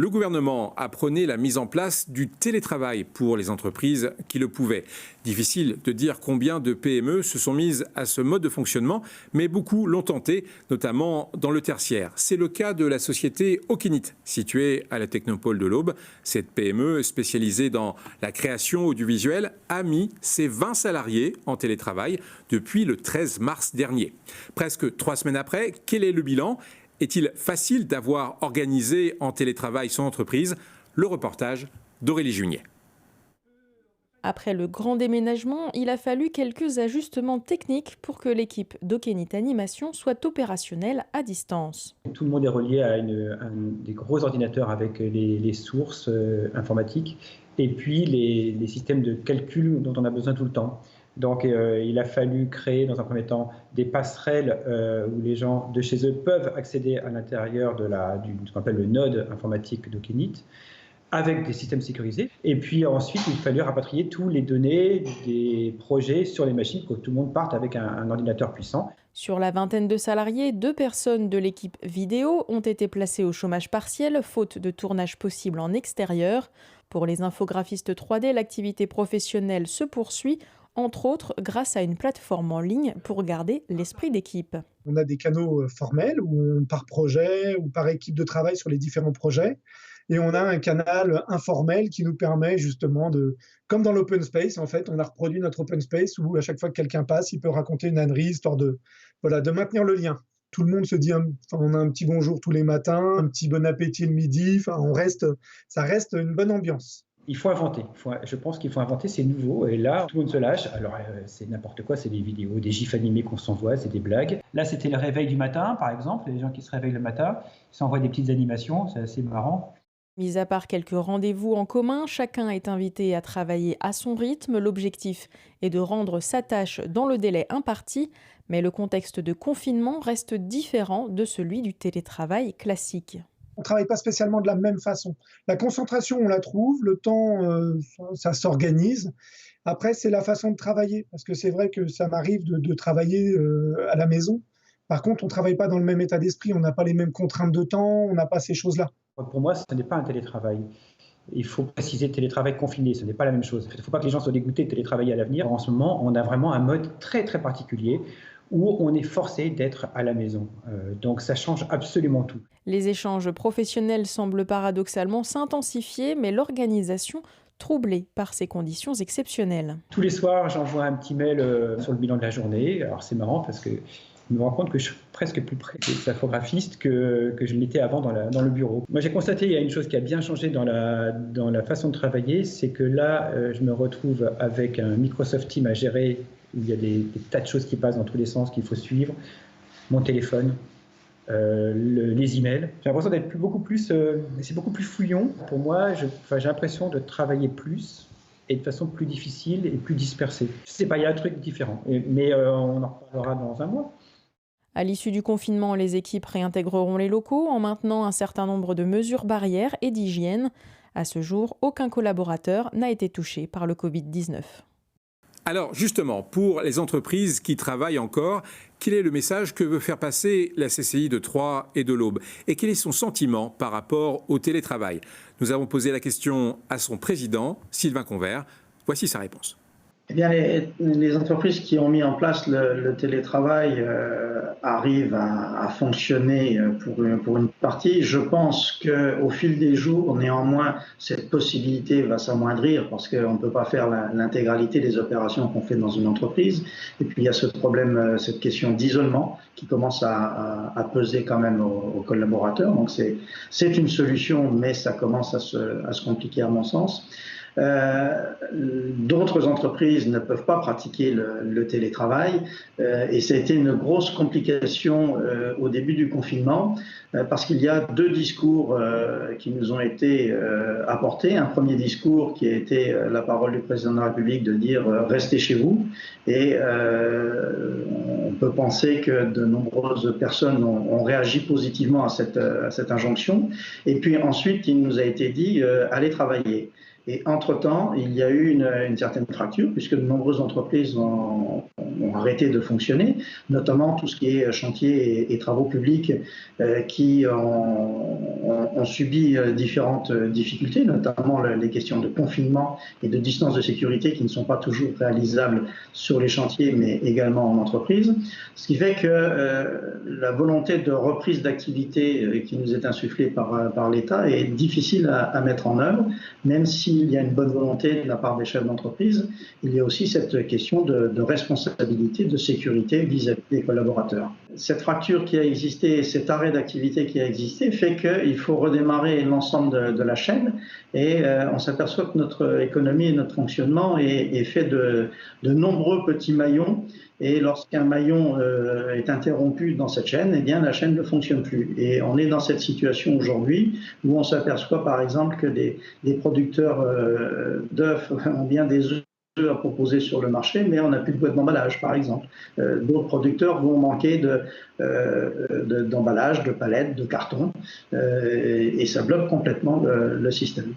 Le gouvernement a prôné la mise en place du télétravail pour les entreprises qui le pouvaient. Difficile de dire combien de PME se sont mises à ce mode de fonctionnement, mais beaucoup l'ont tenté, notamment dans le tertiaire. C'est le cas de la société Okinit, située à la Technopole de l'Aube. Cette PME, spécialisée dans la création audiovisuelle, a mis ses 20 salariés en télétravail depuis le 13 mars dernier. Presque 3 semaines après, quel est le bilan ? Est-il facile d'avoir organisé en télétravail son entreprise ? Le reportage d'Aurélie Junier. Après le grand déménagement, il a fallu quelques ajustements techniques pour que l'équipe d'Okinit Animation soit opérationnelle à distance. Tout le monde est relié à des gros ordinateurs avec les sources informatiques et puis les systèmes de calcul dont on a besoin tout le temps. Donc il a fallu créer dans un premier temps des passerelles où les gens de chez eux peuvent accéder à l'intérieur de ce qu'on appelle le node informatique d'Okinit avec des systèmes sécurisés. Et puis ensuite, il fallu rapatrier tous les données des projets sur les machines pour que tout le monde parte avec un ordinateur puissant. Sur la vingtaine de salariés, 2 personnes de l'équipe vidéo ont été placées au chômage partiel, faute de tournage possible en extérieur. Pour les infographistes 3D, l'activité professionnelle se poursuit, entre autres grâce à une plateforme en ligne pour garder l'esprit d'équipe. On a des canaux formels par projet ou par équipe de travail sur les différents projets. Et on a un canal informel qui nous permet justement comme dans l'open space, en fait, on a reproduit notre open space où à chaque fois que quelqu'un passe, il peut raconter une ânerie, histoire de maintenir le lien. Tout le monde se dit, on a un petit bonjour tous les matins, un petit bon appétit le midi, ça reste une bonne ambiance. Il faut inventer. Je pense qu'il faut inventer, c'est nouveau. Et là, tout le monde se lâche. Alors, c'est n'importe quoi, c'est des vidéos, des gifs animés qu'on s'envoie, c'est des blagues. Là, c'était le réveil du matin, par exemple. Les gens qui se réveillent le matin, ils s'envoient des petites animations, c'est assez marrant. Mis à part quelques rendez-vous en commun, chacun est invité à travailler à son rythme. L'objectif est de rendre sa tâche dans le délai imparti, mais le contexte de confinement reste différent de celui du télétravail classique. On ne travaille pas spécialement de la même façon. La concentration, on la trouve, le temps, ça s'organise. Après, c'est la façon de travailler, parce que c'est vrai que ça m'arrive de travailler à la maison. Par contre, on ne travaille pas dans le même état d'esprit, on n'a pas les mêmes contraintes de temps, on n'a pas ces choses-là. Pour moi, ce n'est pas un télétravail. Il faut préciser télétravail confiné, ce n'est pas la même chose. Il ne faut pas que les gens soient dégoûtés de télétravailler à l'avenir. En ce moment, on a vraiment un mode très très particulier où on est forcé d'être à la maison. Donc ça change absolument tout. Les échanges professionnels semblent paradoxalement s'intensifier, mais l'organisation troublée par ces conditions exceptionnelles. Tous les soirs, j'envoie un petit mail sur le bilan de la journée. Alors c'est marrant parce que je me rends compte que je suis presque plus près des infographistes que je l'étais avant dans le bureau. Moi, j'ai constaté qu'il y a une chose qui a bien changé dans la façon de travailler, c'est que là, je me retrouve avec un Microsoft Teams à gérer, où il y a des tas de choses qui passent dans tous les sens qu'il faut suivre, mon téléphone, les emails. J'ai l'impression d'être c'est beaucoup plus fouillon. Pour moi, j'ai l'impression de travailler plus et de façon plus difficile et plus dispersée. Je sais pas, il y a un truc différent, mais on en reparlera dans un mois. À l'issue du confinement, les équipes réintégreront les locaux en maintenant un certain nombre de mesures barrières et d'hygiène. À ce jour, aucun collaborateur n'a été touché par le Covid-19. Alors justement, pour les entreprises qui travaillent encore, quel est le message que veut faire passer la CCI de Troyes et de l'Aube ? Et quel est son sentiment par rapport au télétravail ? Nous avons posé la question à son président, Sylvain Convert. Voici sa réponse. Eh bien, les entreprises qui ont mis en place le télétravail arrivent à fonctionner pour une partie. Je pense qu'au fil des jours, néanmoins, cette possibilité va s'amoindrir parce qu'on ne peut pas faire l'intégralité des opérations qu'on fait dans une entreprise. Et puis, il y a ce problème, cette question d'isolement qui commence à peser quand même aux collaborateurs. Donc, c'est une solution, mais ça commence à se compliquer à mon sens. D'autres entreprises ne peuvent pas pratiquer le télétravail et ça a été une grosse complication au début du confinement parce qu'il y a 2 discours qui nous ont été apportés. Un premier discours qui a été la parole du président de la République de dire restez chez vous et on peut penser que de nombreuses personnes ont réagi positivement à cette injonction. Et puis ensuite, il nous a été dit allez travailler. Et entre-temps, il y a eu une certaine fracture, puisque de nombreuses entreprises ont ont arrêté de fonctionner, notamment tout ce qui est chantier et travaux publics qui ont subi différentes difficultés, notamment les questions de confinement et de distance de sécurité qui ne sont pas toujours réalisables sur les chantiers, mais également en entreprise. Ce qui fait que la volonté de reprise d'activité qui nous est insufflée par l'État est difficile à mettre en œuvre, même s'il y a une bonne volonté de la part des chefs d'entreprise. Il y a aussi cette question de responsabilité, de sécurité vis-à-vis des collaborateurs. Cette fracture qui a existé, cet arrêt d'activité qui a existé, fait qu'il faut redémarrer l'ensemble de la chaîne et on s'aperçoit que notre économie et notre fonctionnement est fait de nombreux petits maillons. Et lorsqu'un maillon est interrompu dans cette chaîne, eh bien la chaîne ne fonctionne plus. Et on est dans cette situation aujourd'hui où on s'aperçoit par exemple que des producteurs d'œufs ont bien des œufs à proposer sur le marché, mais on n'a plus de boîtes d'emballage, par exemple. D'autres producteurs vont manquer d'emballage, de palettes, de cartons, et ça bloque complètement le système.